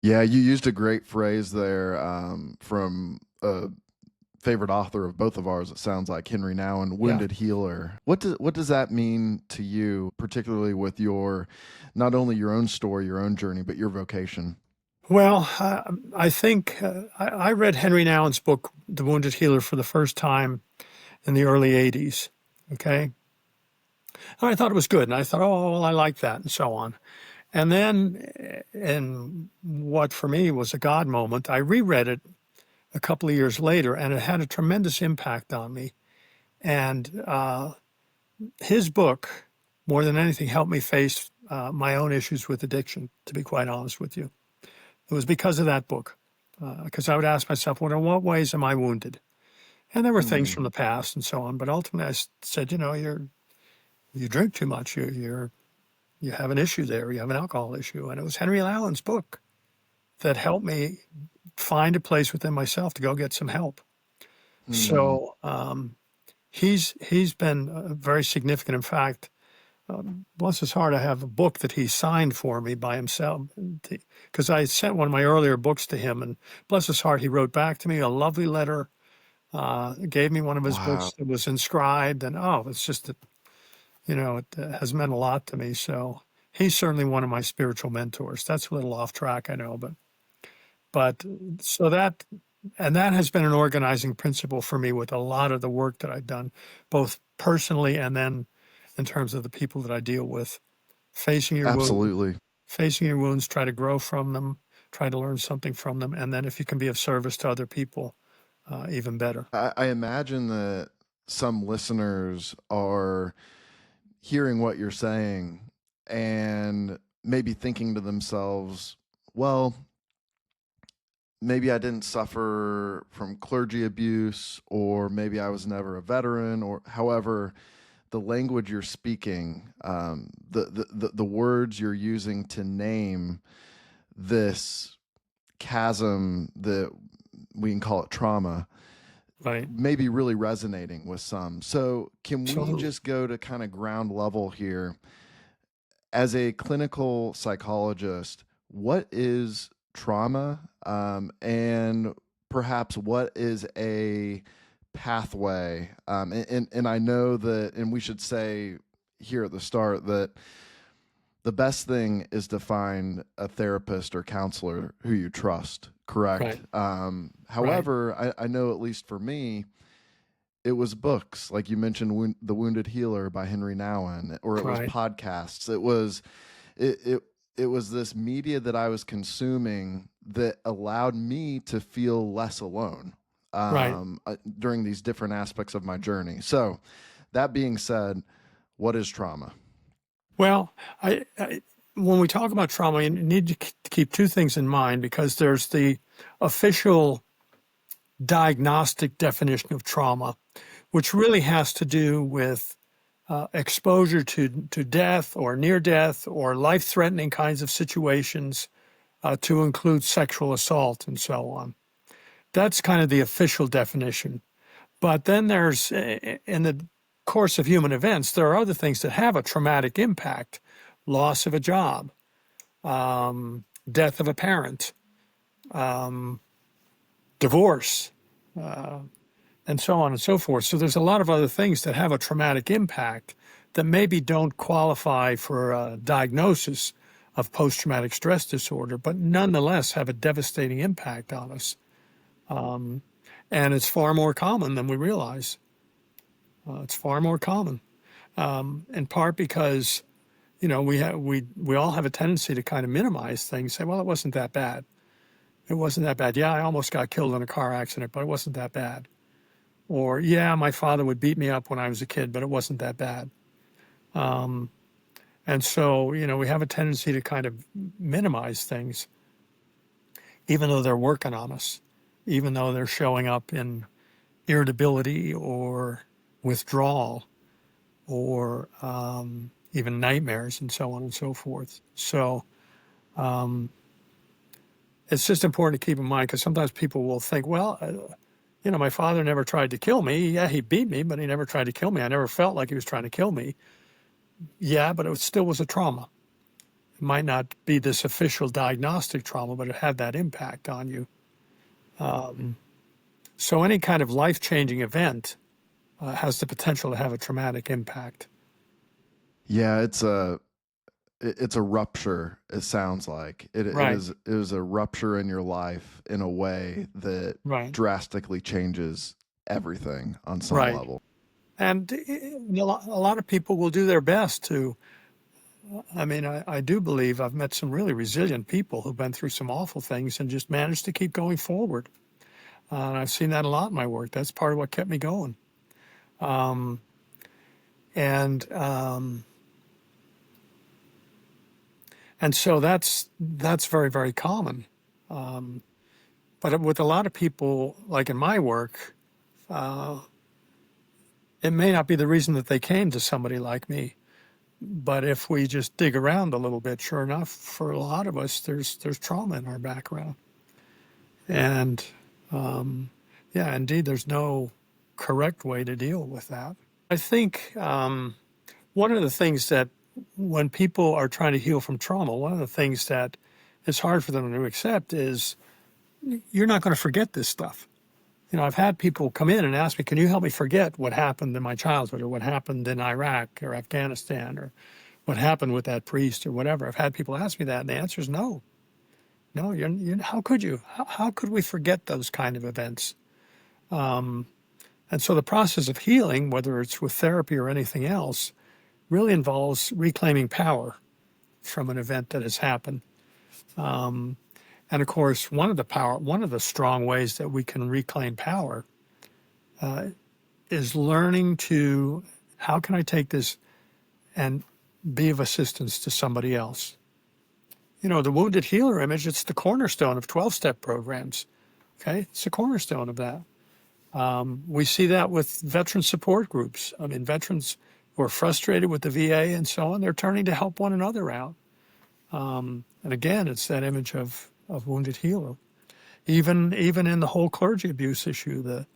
Yeah, you used a great phrase there from a favorite author of both of ours. It sounds like Henry Nouwen, Yeah. wounded healer. What does that mean to you, particularly with your not only your own story, your own journey, but your vocation? Well, I think I read Henry Nouwen's book, The Wounded Healer, for the first time in the early 80s. Okay. And I thought it was good. And I thought, oh, well, I like that, and so on. And then, in what for me was a God moment, I reread it a couple of years later, and it had a tremendous impact on me. And his book, more than anything, helped me face my own issues with addiction, to be quite honest with you. It was because of that book, because I would ask myself, well, in what ways am I wounded? And there were things Mm, from the past and so on, but ultimately said, you drink too much, you have an issue there, you have an alcohol issue, and it was Henry Allen's book that helped me find a place within myself to go get some help. mm. So he's been very significant. In fact, bless his heart, I have a book that he signed for me by himself because I sent one of my earlier books to him, and bless his heart, he wrote back to me a lovely letter, gave me one of his Wow. books that was inscribed, and oh, it's just that, it has meant a lot to me. So he's certainly one of my spiritual mentors. That's a little off track, I know, but so that has been an organizing principle for me with a lot of the work that I've done, both personally and then in terms of the people that I deal with. Facing your wounds, Absolutely. facing your wounds, try to grow from them, try to learn something from them, and then if you can be of service to other people, even better. I imagine that some listeners are hearing what you're saying and maybe thinking to themselves, well, maybe I didn't suffer from clergy abuse, or maybe I was never a veteran, or however, the language you're speaking, the words you're using to name this chasm that we can call it trauma, Right. may be really resonating with some. So, can we Absolutely. just go to kind of ground level here? As a clinical psychologist, what is trauma? And perhaps what is a pathway? And I know that, and we should say here at the start that the best thing is to find a therapist or counselor who you trust, correct? Right. Right. However, I know at least for me, it was books like you mentioned, The Wounded Healer by Henry Nouwen, or it was Right. podcasts. It was this media that I was consuming that allowed me to feel less alone Right. during these different aspects of my journey. So, that being said, what is trauma? Well, when we talk about trauma, you need to keep two things in mind because there's the official diagnostic definition of trauma, which really has to do with exposure to death or near death or life threatening kinds of situations, to include sexual assault and so on. That's kind of the official definition. But then there's, in the course of human events, there are other things that have a traumatic impact: loss of a job, death of a parent, divorce, and so on and so forth. So there's a lot of other things that have a traumatic impact that maybe don't qualify for a diagnosis of post-traumatic stress disorder, but nonetheless have a devastating impact on us. And it's far more common than we realize. It's far more common, in part because we all have a tendency to kind of minimize things. Say, well, it wasn't that bad. It wasn't that bad. Yeah, I almost got killed in a car accident, but it wasn't that bad. Or, yeah, my father would beat me up when I was a kid, but it wasn't that bad. And so, we have a tendency to kind of minimize things, even though they're working on us, even though they're showing up in irritability or withdrawal or even nightmares and so on and so forth. So it's just important to keep in mind because sometimes people will think, well, my father never tried to kill me. Yeah, he beat me, but he never tried to kill me. I never felt like he was trying to kill me. Yeah, but it still was a trauma. might not be this official diagnostic trauma, but it had that impact on you. So any kind of life-changing event has the potential to have a traumatic impact. Yeah, it's a rupture. It sounds like Right, it is a rupture in your life in a way that right, drastically changes everything on some right. level. And a lot of people will do their best to, I mean, I do believe I've met some really resilient people who've been through some awful things and just managed to keep going forward. And I've seen that a lot in my work. That's part of what kept me going. Um, and and so that's very, very common. Um, but with a lot of people, like in my work, uh, it may not be the reason that they came to somebody like me. But if we just dig around a little bit, sure enough, for a lot of us, there's trauma in our background. And um, yeah, indeed, there's no correct way to deal with that. I think one of the things that when people are trying to heal from trauma, one of the things that is hard for them to accept is you're not going to forget this stuff. You know, I've had people come in and ask me, can you help me forget what happened in my childhood or what happened in Iraq or Afghanistan or what happened with that priest or whatever? I've had people ask me that, and the answer is no. No, how could you? How could we forget those kind of events? Um, and so the process of healing, whether it's with therapy or anything else, really involves reclaiming power from an event that has happened. Um, and of course, one of the strong ways that we can reclaim power uh, is learning to, how can I take this and be of assistance to somebody else? You know, the wounded healer image, it's the cornerstone of 12-step programs. Okay, it's the cornerstone of that. We see that with veteran support groups. I mean, veterans who are frustrated with the VA and so on, they're turning to help one another out. And again, it's that image of wounded healer. Even in the whole clergy abuse issue, the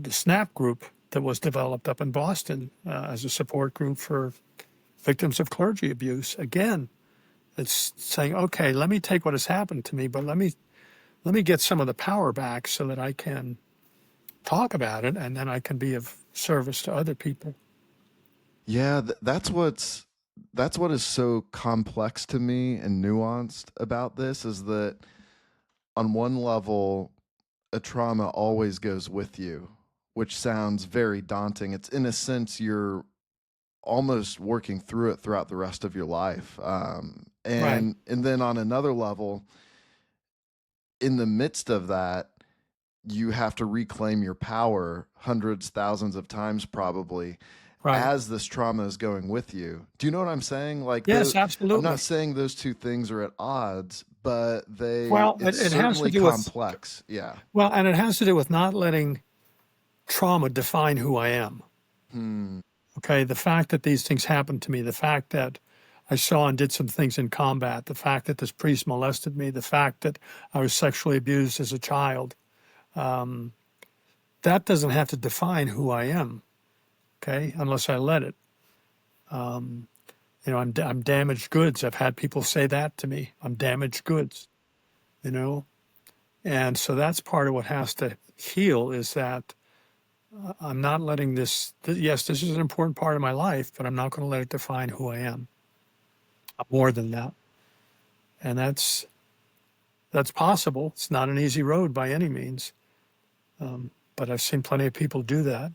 SNAP group that was developed up in Boston as a support group for victims of clergy abuse. Again, it's saying, okay, let me take what has happened to me, but let me get some of the power back so that I can talk about it and then I can be of service to other people. Yeah, that's what is so complex to me and nuanced about this is that on one level, a trauma always goes with you, which sounds very daunting. It's in a sense you're almost working through it throughout the rest of your life. Right. And then on another level, in the midst of that, you have to reclaim your power hundreds, thousands of times probably Right. as this trauma is going with you. Do you know what I'm saying? Like Yes, I'm not absolutely. saying those two things are at odds, but Well, it's it has to certainly do with, complex. Yeah. well, and it has to do with not letting trauma define who I am. Hmm. Okay. The fact that these things happened to me, the fact that I saw and did some things in combat, the fact that this priest molested me, the fact that I was sexually abused as a child, um, that doesn't have to define who I am. Okay. Unless I let it. Um, you know, I'm damaged goods. I've had people say that to me. I'm damaged goods, you know? And so that's part of what has to heal is that I'm not letting yes, this is an important part of my life, but I'm not going to let it define who I am. I'm more than that. And that's possible. It's not an easy road by any means. But I've seen plenty of people do that.